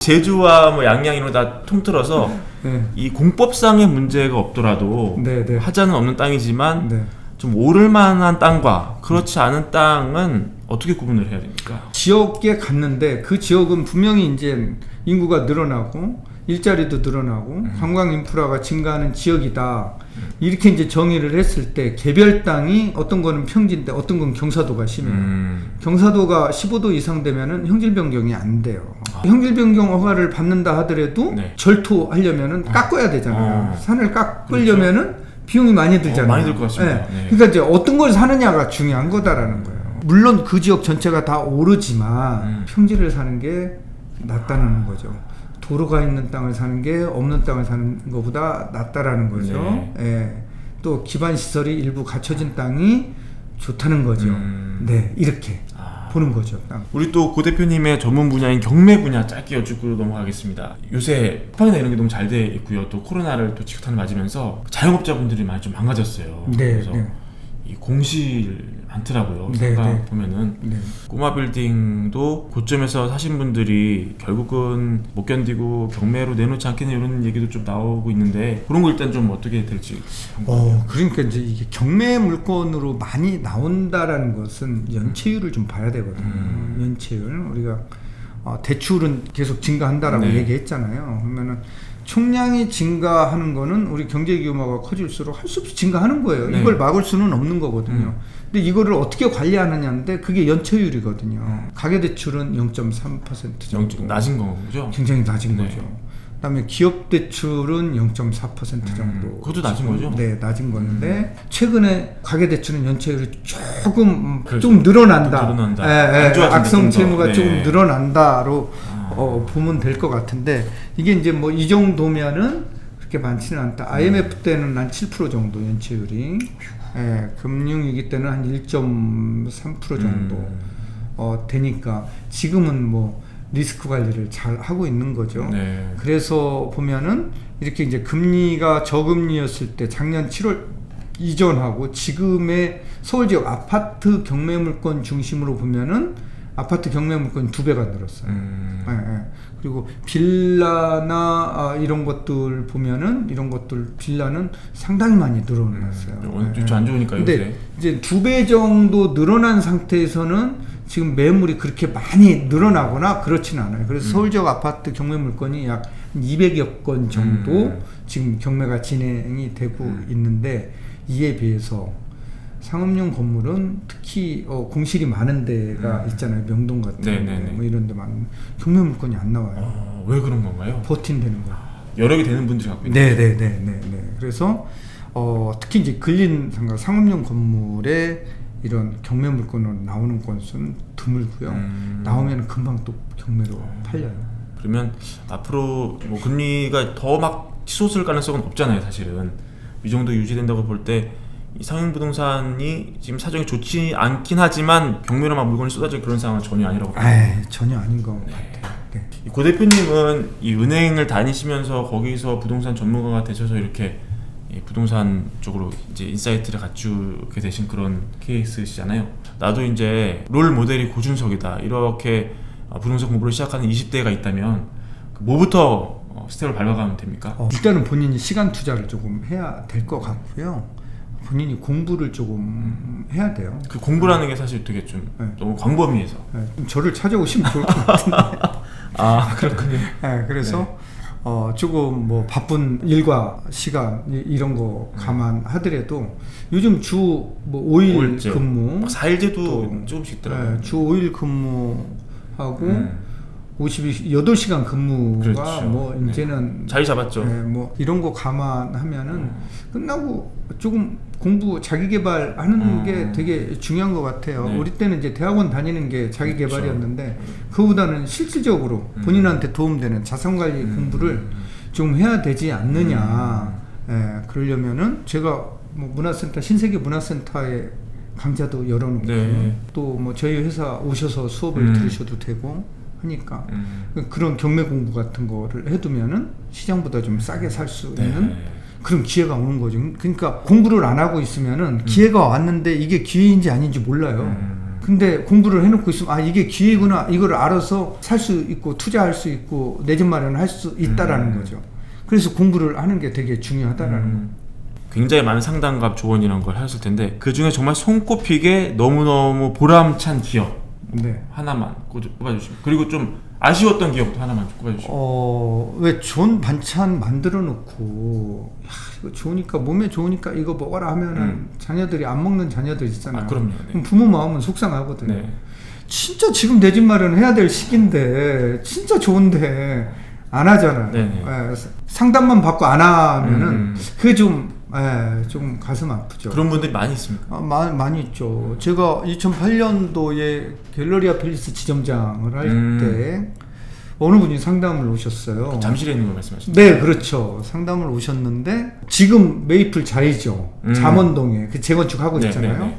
제주와 뭐 양양 이런 거 다 통틀어서 네. 이 공법상의 문제가 없더라도 네, 네. 하자는 없는 땅이지만 네. 좀 오를 만한 땅과 그렇지 않은 땅은 어떻게 구분을 해야 됩니까? 지역에 갔는데 그 지역은 분명히 이제 인구가 늘어나고 일자리도 늘어나고 관광 인프라가 증가하는 지역이다. 이렇게 이제 정의를 했을 때 개별 땅이 어떤 거는 평지인데 어떤 건 경사도가 심해요. 경사도가 15도 이상 되면은 형질 변경이 안 돼요. 형질 변경 허가를 받는다 하더라도 네. 절토하려면은 깎아야 되잖아요. 산을 깎으려면은 그렇죠. 비용이 많이 들잖아요. 많이 들 것 같습니다. 네. 네. 그러니까 이제 어떤 걸 사느냐가 중요한 거다라는 거예요. 물론 그 지역 전체가 다 오르지만 평지를 사는 게 낫다는 거죠. 도로가 있는 땅을 사는 게 없는 땅을 사는 것보다 낫다라는 거죠. 네. 예. 또 기반 시설이 일부 갖춰진 땅이 좋다는 거죠. 네, 이렇게 보는 거죠. 땅. 우리 또 고 대표님의 전문 분야인 경매 분야 짧게 여쭙고 넘어가겠습니다. 요새 쿠팡이나 이런 게 너무 잘 돼 있고요. 또 코로나를 또 직후탄 맞으면서 자영업자분들이 많이 좀 망가졌어요. 네, 그래서 네. 이 공실 많더라고요. 네, 잠깐 네. 보면은 네. 꼬마 빌딩도 고점에서 사신 분들이 결국은 못 견디고 경매로 내놓지 않겠냐 이런 얘기도 좀 나오고 있는데 그런 거 일단 좀 어떻게 될지 궁금해요. 그러니까 이제 이게 경매 물건으로 많이 나온다라는 것은 연체율을 좀 봐야 되거든요. 연체율. 우리가 대출은 계속 증가한다라고 네. 얘기했잖아요. 그러면은 총량이 증가하는 거는 우리 경제 규모가 커질수록 할 수 없이 증가하는 거예요. 네. 이걸 막을 수는 없는 거거든요. 근데 이거를 어떻게 관리하느냐인데 그게 연체율이거든요. 가계대출은 0.3% 정도. 낮은 거죠? 굉장히 낮은 네. 거죠. 그다음에 기업 대출은 0.4% 정도. 그것도 낮은 거죠? 네, 낮은 건데 최근에 가계 대출은 연체율이 조금 그렇죠. 좀 늘어난다. 늘어난다. 예, 안 좋아진다, 악성 좀 더. 채무가 네. 조금 늘어난다로 보면 될 것 같은데 이게 이제 뭐 이 정도면은 그렇게 많지는 않다. IMF 때는 한 7% 정도 연체율이. 예, 금융위기 때는 한 1.3% 정도 되니까 지금은 뭐 리스크 관리를 잘 하고 있는 거죠. 네. 그래서 보면은 이렇게 이제 금리가 저금리였을 때 작년 7월 이전하고 지금의 서울 지역 아파트 경매 물건 중심으로 보면은 아파트 경매 물건 2배가 늘었어요. 예, 예. 그리고 빌라나 이런 것들 보면은 이런 것들 빌라는 상당히 많이 늘어났어요. 좀 안 좋으니까 근데 요새. 이제 2배 정도 늘어난 상태에서는 지금 매물이 그렇게 많이 늘어나거나 그렇지는 않아요. 그래서 서울 지역 아파트 경매 물건이 약 200여 건 정도 지금 경매가 진행이 되고 있는데 이에 비해서 상업용 건물은 특히 공실이 많은 데가 있잖아요. 명동 같은 데 뭐 이런 데 많은 경매 물건이 안 나와요. 왜 그런 건가요? 버틴다는 거예요. 여러 개 되는 분들이 갖고 있는 네. 그래서 특히 이제 근린 상업용 건물에 이런 경매 물건으로 나오는 건수는 드물고요. 나오면 금방 또 경매로 팔려요. 그러면 앞으로 뭐 금리가 더 막 치솟을 가능성은 없잖아요, 사실은. 이 정도 유지된다고 볼 때 이 상용 부동산이 지금 사정이 좋지 않긴 하지만 경매로 막 물건이 쏟아질 그런 상황은 전혀 아니라고 봅니다. 전혀 아닌 것 같아요. 네. 고 대표님은 이 은행을 다니시면서 거기서 부동산 전문가가 되셔서 이렇게 이 부동산 쪽으로 이제 인사이트를 갖추게 되신 그런 케이스시잖아요. 나도 이제 롤 모델이 고준석이다. 이렇게 부동산 공부를 시작하는 20대가 있다면 뭐부터 스텝을 밟아가면 됩니까? 일단은 본인이 시간 투자를 조금 해야 될 것 같고요. 본인이 공부를 조금 해야 돼요. 그 공부라는 게 사실 되게 좀 너무 광범위해서. 네, 좀 저를 찾아오시면 좋을 것 같은데. 그렇군요. 네, 그래서 조금 뭐 바쁜 일과 시간 이런 거 감안하더라도 요즘 주 뭐 5일 근무 4일제도 조금씩 있더라고요. 주 5일 근무하고 8시간 근무가 그렇죠. 뭐 이제는 자리 잡았죠. 뭐 이런 거 감안하면은 끝나고 조금 공부 자기 개발하는 게 되게 중요한 것 같아요. 네. 우리 때는 이제 대학원 다니는 게 자기 개발이었는데 그보다는 실질적으로 본인한테 도움되는 자산 관리 공부를 좀 해야 되지 않느냐. 그러려면은 제가 뭐 문화센터 신세계 문화센터에 강좌도 열어놓고 또 뭐 저희 회사 오셔서 수업을 들으셔도 되고 하니까 그런 경매 공부 같은 거를 해두면은 시장보다 좀 싸게 살 수 있는 그런 기회가 오는 거죠. 그러니까 공부를 안 하고 있으면은 기회가 왔는데 이게 기회인지 아닌지 몰라요. 근데 공부를 해놓고 있으면 아 이게 기회구나 이걸 알아서 살 수 있고 투자할 수 있고 내 집 마련할 수 있다라는 거죠. 그래서 공부를 하는 게 되게 중요하다라는 거. 굉장히 많은 상담과 조언이란 걸 하셨을 텐데 그 중에 정말 손꼽히게 너무너무 보람찬 기업 네. 하나만 꼽아주시면, 그리고 좀 아쉬웠던 기업도 하나만 꼽아주시면. 왜 좋은 반찬 만들어 놓고 야, 이거 좋으니까 몸에 좋으니까 이거 먹어라 하면은 자녀들이 안 먹는 자녀들 있잖아요. 아, 그럼요. 네. 그럼 부모 마음은 속상하거든요. 네. 진짜 지금 내 집 마련 해야 될 시기인데 진짜 좋은데 안 하잖아요. 네네. 상담만 받고 안 하면은 그게 좀 가슴 아프죠. 그런 분들이 많이 있습니까? 많이 있죠. 제가 2008년도에 갤러리아 팰리스 지점장을 할 때 어느 분이 상담을 오셨어요. 잠실에 있는 걸 말씀하시는 네, 그렇죠. 상담을 오셨는데 지금 메이플 자이죠. 잠원동에 그 재건축 하고 있잖아요. 네.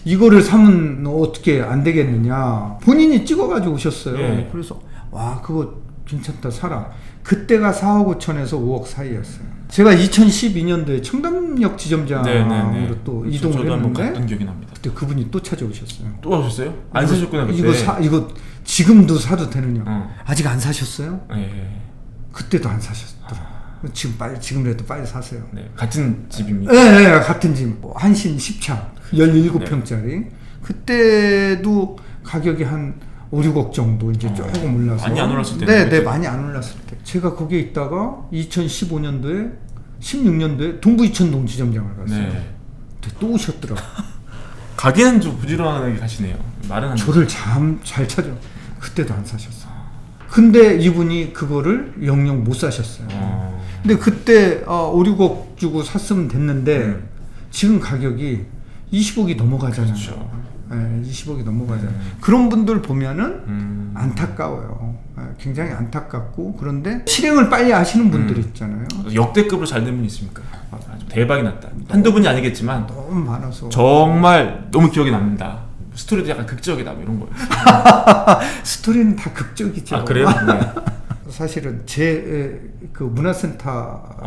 이거를 사면 어떻게 안 되겠느냐. 본인이 찍어가지고 오셨어요. 네. 그래서 와 그거 괜찮다 사라. 그때가 4억 5천에서 5억 사이였어요. 제가 2012년도에 청담역 지점장으로 또 이동을 저도 한번 했는데 갔던 기억이 납니다. 그때 그분이 또 찾아오셨어요. 또 오셨어요? 안 사셨구나 그때. 이거 지금도 사도 되느냐? 어. 아직 안 사셨어요? 네. 그때도 안 사셨더라. 지금이라도 빨리 사세요. 네. 같은 집입니다. 네, 같은 집. 한신 10차 17평짜리. 그때도 가격이 한 5, 6억 정도 이제 조금 올라서 많이 안 올랐을 때. 네, 많이 안 올랐을 때. 제가 거기에 있다가 2015년도에 16년도에 동부 이천동 지점장을 갔어요. 네. 그때 또 오셨더라고. 가게는 좀 부지런하게 가시네요. 말은 안 저를 잘 찾아. 그때도 안 사셨어요. 근데 이분이 그거를 영영 못 사셨어요. 근데 그때 5, 6억 주고 샀으면 됐는데 지금 가격이 20억이 넘어가잖아요. 그렇죠. 네, 20억이 넘어가잖아요. 그런 분들 보면은 안타까워요. 굉장히 안타깝고 그런데 실행을 빨리 하시는 분들이 있잖아요. 역대급으로 잘 된 분이 있습니까? 아주 대박이 났다. 한두 분이 아니겠지만 너무 많아서 정말 너무 기억에 남는다. 스토리도 약간 극적이다 뭐 이런 거예요. 스토리는 다 극적이죠. 아 그래요? 네. 사실은 제 그 문화센터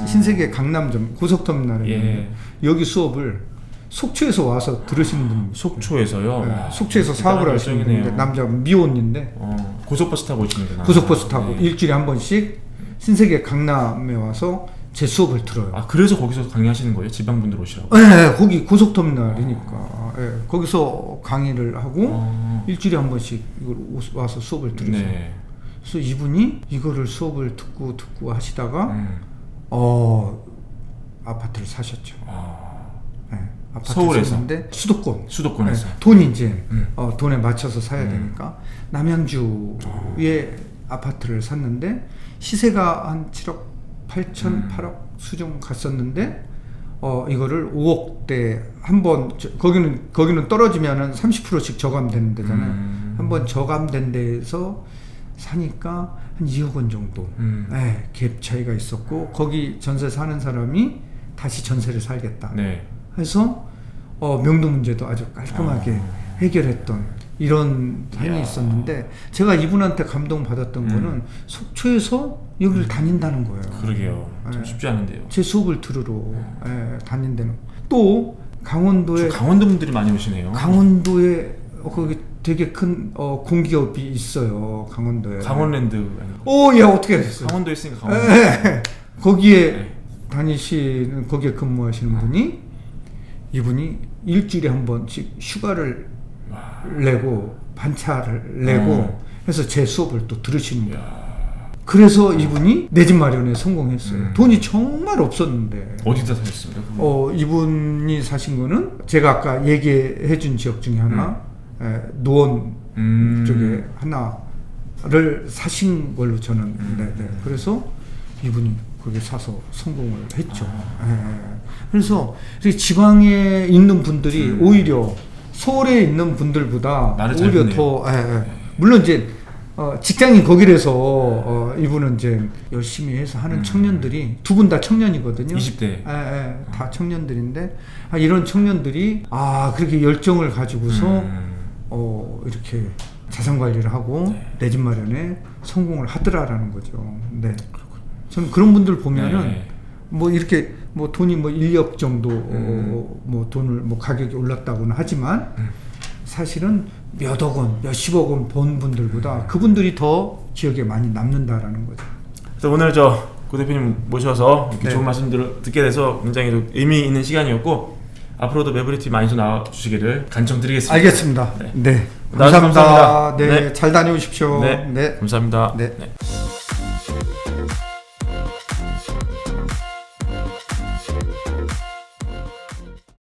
신세계 강남점 고속터미널에 있는데 여기 수업을 속초에서 와서 들으시는 분입니다. 속초에서요? 네, 속초에서 사업을 하시는 분인데 남자 미혼인데 고속버스 타고 오시는구나. 고속버스 타고 네. 일주일에 한 번씩 신세계 강남에 와서 제 수업을 들어요. 아 그래서 거기서 강의하시는 거예요? 지방분들 오시라고? 네, 거기 고속터미널이니까 거기서 강의를 하고 일주일에 한 번씩 이걸 와서 수업을 들으세요. 네. 그래서 이분이 이거를 수업을 듣고 하시다가 아파트를 사셨죠. 네, 아파트 서울에서? 샀는데 수도권에서 네. 돈이 이제 돈에 맞춰서 사야 되니까 남양주에 아파트를 샀는데 시세가 한 7억 8천 8억 수준 갔었는데 이거를 5억대 한번 거기는 떨어지면은 30%씩 저감되는 데잖아요. 한번 저감된 데에서 사니까 한 2억 원 정도 네, 갭 차이가 있었고 거기 전세 사는 사람이 다시 전세를 살겠다. 네. 해서 명도 문제도 아주 깔끔하게 해결했던 이런 상이 있었는데 제가 이분한테 감동받았던 거는 속초에서 여기를 다닌다는 거예요. 그러게요. 좀 쉽지 않은데요. 제 수업을 들으러 다닌다는. 또 강원도에 강원도 분들이 많이 오시네요. 강원도에 거기 되게 큰 공기업이 있어요. 강원도에. 강원랜드. 야 어떻게 하셨어요? 강원도에 있으니까 강원도. 거기에 다니시는 거기에 근무하시는 분이 이분이 일주일에 한 번씩 휴가를 내고 반차를 내고 해서 제 수업을 또 들으시는 거예요. 그래서 이분이 내 집 마련에 성공했어요. 돈이 정말 없었는데. 어디다 사셨습니까? 이분이 사신 거는 제가 아까 얘기해 준 지역 중에 하나 노원 쪽에 하나를 사신 걸로 저는 그래서 이분이 거기 사서 성공을 했죠. 그래서 지방에 있는 분들이 오히려 서울에 있는 분들보다 오히려 더 물론 이제 직장인 거기라서 이분은 이제 열심히 해서 하는 청년들이 두 분 다 청년이거든요. 20대. 다 청년들인데 이런 청년들이 그렇게 열정을 가지고서 이렇게 자산 관리를 하고 내 집 마련에 성공을 하더라라는 거죠. 네. 저는 그런 분들 보면은 뭐 이렇게 뭐 돈이 뭐 1억 정도 뭐 돈을 뭐 가격이 올랐다고는 하지만 사실은 몇억 원, 몇십억 원 번 분들보다 그분들이 더 지역에 많이 남는다라는 거죠. 그래서 오늘 고 대표님 모셔서 이렇게 네. 좋은 말씀들을 듣게 돼서 굉장히 의미 있는 시간이었고 앞으로도 매브리티 많이 좀 나와주시기를 간청드리겠습니다. 알겠습니다. 네. 네. 나와주셔서 감사합니다. 감사합니다. 네. 네. 잘 다녀오십시오. 네. 감사합니다. 네. 네.